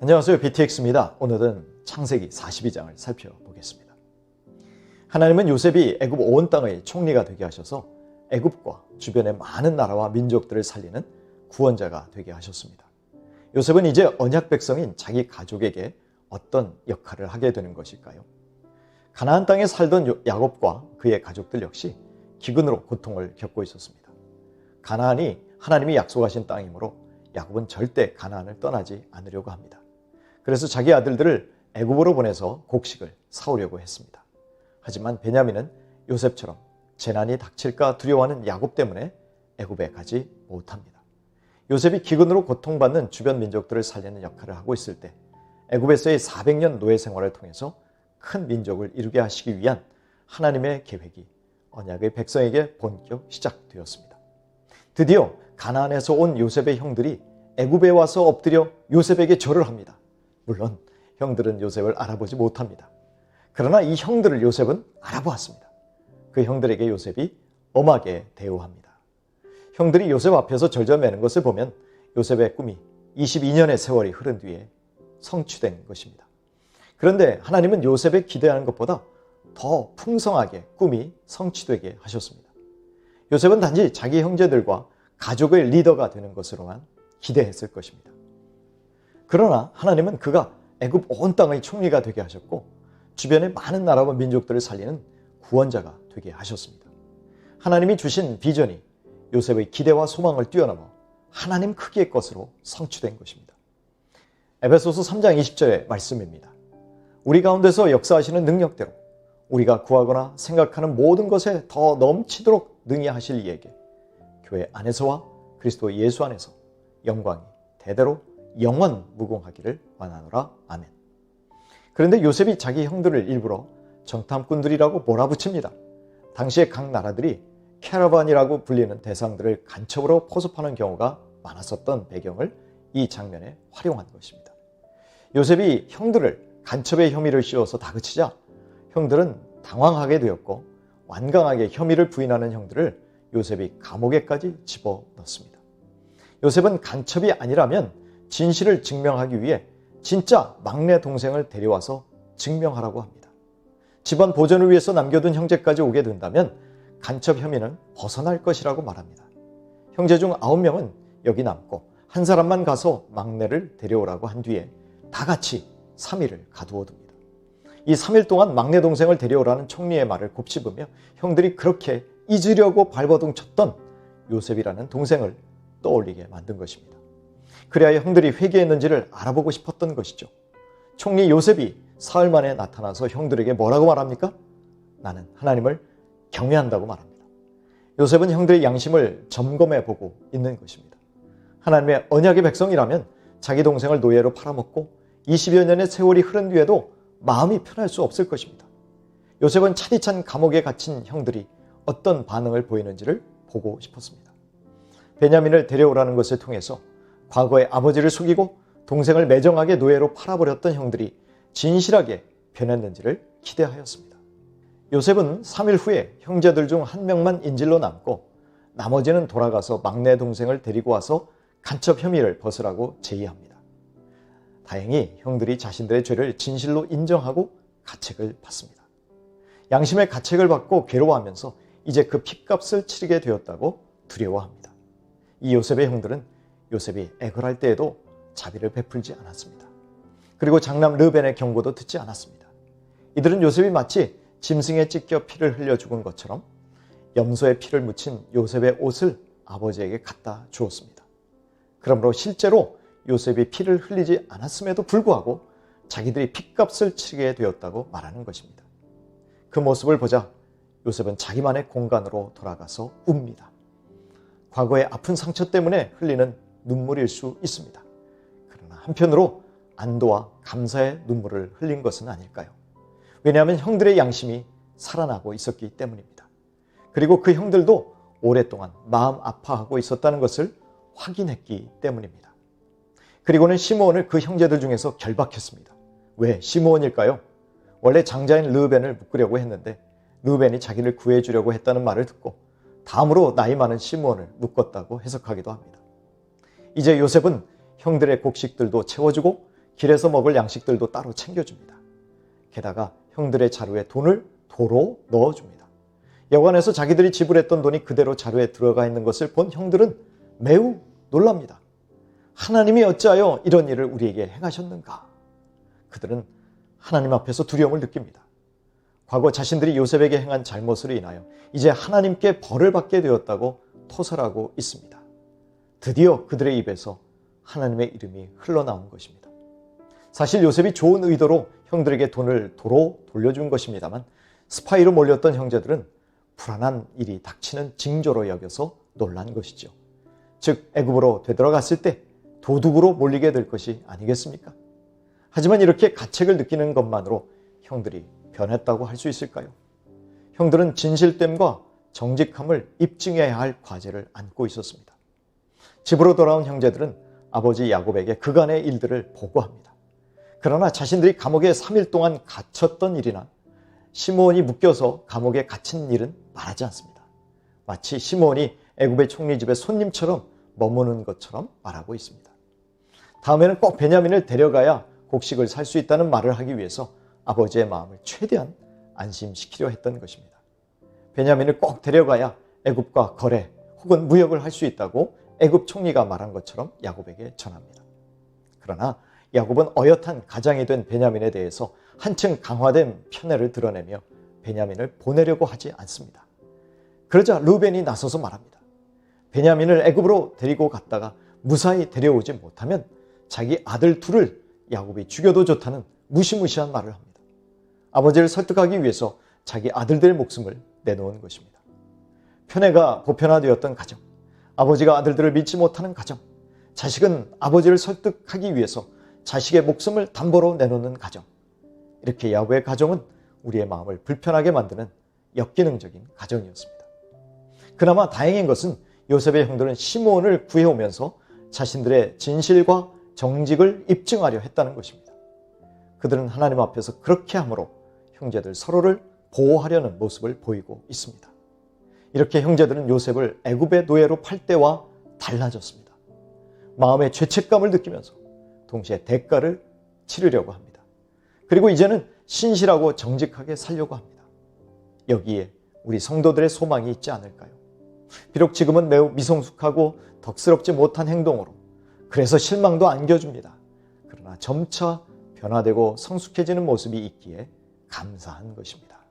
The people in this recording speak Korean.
안녕하세요. BTX입니다. 오늘은 창세기 42장을 살펴보겠습니다. 하나님은 요셉이 애굽 온 땅의 총리가 되게 하셔서 애굽과 주변의 많은 나라와 민족들을 살리는 구원자가 되게 하셨습니다. 요셉은 이제 언약 백성인 자기 가족에게 어떤 역할을 하게 되는 것일까요? 가나안 땅에 살던 야곱과 그의 가족들 역시 기근으로 고통을 겪고 있었습니다. 가나안이 하나님이 약속하신 땅이므로 야곱은 절대 가나안을 떠나지 않으려고 합니다. 그래서 자기 아들들을 애굽으로 보내서 곡식을 사오려고 했습니다. 하지만 베냐민은 요셉처럼 재난이 닥칠까 두려워하는 야곱 때문에 애굽에 가지 못합니다. 요셉이 기근으로 고통받는 주변 민족들을 살리는 역할을 하고 있을 때 애굽에서의 400년 노예 생활을 통해서 큰 민족을 이루게 하시기 위한 하나님의 계획이 언약의 백성에게 본격 시작되었습니다. 드디어 가나안에서 온 요셉의 형들이 애굽에 와서 엎드려 요셉에게 절을 합니다. 물론 형들은 요셉을 알아보지 못합니다. 그러나 이 형들을 요셉은 알아보았습니다. 그 형들에게 요셉이 엄하게 대우합니다. 형들이 요셉 앞에서 절절매는 것을 보면 요셉의 꿈이 22년의 세월이 흐른 뒤에 성취된 것입니다. 그런데 하나님은 요셉의 기대하는 것보다 더 풍성하게 꿈이 성취되게 하셨습니다. 요셉은 단지 자기 형제들과 가족의 리더가 되는 것으로만 기대했을 것입니다. 그러나 하나님은 그가 애굽 온 땅의 총리가 되게 하셨고 주변의 많은 나라와 민족들을 살리는 구원자가 되게 하셨습니다. 하나님이 주신 비전이 요셉의 기대와 소망을 뛰어넘어 하나님 크기의 것으로 성취된 것입니다. 에베소서 3장 20절의 말씀입니다. 우리 가운데서 역사하시는 능력대로 우리가 구하거나 생각하는 모든 것에 더 넘치도록 능히 하실 이에게 교회 안에서와 그리스도 예수 안에서 영광이 대대로 영원 무궁하기를 원하노라. 아멘. 그런데 요셉이 자기 형들을 일부러 정탐꾼들이라고 몰아붙입니다. 당시에 각 나라들이 캐러반이라고 불리는 대상들을 간첩으로 포섭하는 경우가 많았었던 배경을 이 장면에 활용한 것입니다. 요셉이 형들을 간첩의 혐의를 씌워서 다그치자 형들은 당황하게 되었고 완강하게 혐의를 부인하는 형들을 요셉이 감옥에까지 집어넣습니다. 요셉은 간첩이 아니라면 진실을 증명하기 위해 진짜 막내 동생을 데려와서 증명하라고 합니다. 집안 보존을 위해서 남겨둔 형제까지 오게 된다면 간첩 혐의는 벗어날 것이라고 말합니다. 형제 중 9명은 여기 남고 한 사람만 가서 막내를 데려오라고 한 뒤에 다 같이 3일을 가두어둡니다. 이 3일 동안 막내 동생을 데려오라는 총리의 말을 곱씹으며 형들이 그렇게 잊으려고 발버둥 쳤던 요셉이라는 동생을 떠올리게 만든 것입니다. 그래야 형들이 회개했는지를 알아보고 싶었던 것이죠. 총리 요셉이 사흘 만에 나타나서 형들에게 뭐라고 말합니까? 나는 하나님을 경외한다고 말합니다. 요셉은 형들의 양심을 점검해 보고 있는 것입니다. 하나님의 언약의 백성이라면 자기 동생을 노예로 팔아먹고 20여 년의 세월이 흐른 뒤에도 마음이 편할 수 없을 것입니다. 요셉은 차디찬 감옥에 갇힌 형들이 어떤 반응을 보이는지를 보고 싶었습니다. 베냐민을 데려오라는 것을 통해서 과거에 아버지를 속이고 동생을 매정하게 노예로 팔아버렸던 형들이 진실하게 변했는지를 기대하였습니다. 요셉은 3일 후에 형제들 중 한 명만 인질로 남고 나머지는 돌아가서 막내 동생을 데리고 와서 간첩 혐의를 벗으라고 제의합니다. 다행히 형들이 자신들의 죄를 진실로 인정하고 가책을 받습니다. 양심의 가책을 받고 괴로워하면서 이제 그 핏값을 치르게 되었다고 두려워합니다. 이 요셉의 형들은 요셉이 애걸할 때에도 자비를 베풀지 않았습니다. 그리고 장남 르벤의 경고도 듣지 않았습니다. 이들은 요셉이 마치 짐승에 찢겨 피를 흘려 죽은 것처럼 염소의 피를 묻힌 요셉의 옷을 아버지에게 갖다 주었습니다. 그러므로 실제로 요셉이 피를 흘리지 않았음에도 불구하고 자기들이 핏값을 치르게 되었다고 말하는 것입니다. 그 모습을 보자 요셉은 자기만의 공간으로 돌아가서 웁니다. 과거의 아픈 상처 때문에 흘리는 눈물일 수 있습니다. 그러나 한편으로 안도와 감사의 눈물을 흘린 것은 아닐까요? 왜냐하면 형들의 양심이 살아나고 있었기 때문입니다. 그리고 그 형들도 오랫동안 마음 아파하고 있었다는 것을 확인했기 때문입니다. 그리고는 시므온을 그 형제들 중에서 결박했습니다. 왜 시므온일까요? 원래 장자인 르벤을 묶으려고 했는데 르벤이 자기를 구해주려고 했다는 말을 듣고 다음으로 나이 많은 시므온을 묶었다고 해석하기도 합니다. 이제 요셉은 형들의 곡식들도 채워주고 길에서 먹을 양식들도 따로 챙겨줍니다. 게다가 형들의 자루에 돈을 도로 넣어줍니다. 여관에서 자기들이 지불했던 돈이 그대로 자루에 들어가 있는 것을 본 형들은 매우 놀랍니다. 하나님이 어찌하여 이런 일을 우리에게 행하셨는가? 그들은 하나님 앞에서 두려움을 느낍니다. 과거 자신들이 요셉에게 행한 잘못으로 인하여 이제 하나님께 벌을 받게 되었다고 토설하고 있습니다. 드디어 그들의 입에서 하나님의 이름이 흘러나온 것입니다. 사실 요셉이 좋은 의도로 형들에게 돈을 도로 돌려준 것입니다만 스파이로 몰렸던 형제들은 불안한 일이 닥치는 징조로 여겨서 놀란 것이죠. 즉 애굽으로 되돌아갔을 때 도둑으로 몰리게 될 것이 아니겠습니까? 하지만 이렇게 가책을 느끼는 것만으로 형들이 변했다고 할 수 있을까요? 형들은 진실됨과 정직함을 입증해야 할 과제를 안고 있었습니다. 집으로 돌아온 형제들은 아버지 야곱에게 그간의 일들을 보고합니다. 그러나 자신들이 감옥에 3일 동안 갇혔던 일이나 시므온이 묶여서 감옥에 갇힌 일은 말하지 않습니다. 마치 시므온이 애굽의 총리 집에 손님처럼 머무는 것처럼 말하고 있습니다. 다음에는 꼭 베냐민을 데려가야 곡식을 살 수 있다는 말을 하기 위해서 아버지의 마음을 최대한 안심시키려 했던 것입니다. 베냐민을 꼭 데려가야 애굽과 거래 혹은 무역을 할 수 있다고 애굽 총리가 말한 것처럼 야곱에게 전합니다. 그러나 야곱은 어엿한 가장이 된 베냐민에 대해서 한층 강화된 편애를 드러내며 베냐민을 보내려고 하지 않습니다. 그러자 르우벤이 나서서 말합니다. 베냐민을 애굽으로 데리고 갔다가 무사히 데려오지 못하면 자기 아들 둘을 야곱이 죽여도 좋다는 무시무시한 말을 합니다. 아버지를 설득하기 위해서 자기 아들들의 목숨을 내놓은 것입니다. 편애가 보편화되었던 가정, 아버지가 아들들을 믿지 못하는 가정, 자식은 아버지를 설득하기 위해서 자식의 목숨을 담보로 내놓는 가정. 이렇게 야곱의 가정은 우리의 마음을 불편하게 만드는 역기능적인 가정이었습니다. 그나마 다행인 것은 요셉의 형들은 시므온을 구해오면서 자신들의 진실과 정직을 입증하려 했다는 것입니다. 그들은 하나님 앞에서 그렇게 함으로 형제들 서로를 보호하려는 모습을 보이고 있습니다. 이렇게 형제들은 요셉을 애굽의 노예로 팔 때와 달라졌습니다. 마음의 죄책감을 느끼면서 동시에 대가를 치르려고 합니다. 그리고 이제는 신실하고 정직하게 살려고 합니다. 여기에 우리 성도들의 소망이 있지 않을까요? 비록 지금은 매우 미성숙하고 덕스럽지 못한 행동으로 그래서 실망도 안겨줍니다. 그러나 점차 변화되고 성숙해지는 모습이 있기에 감사한 것입니다.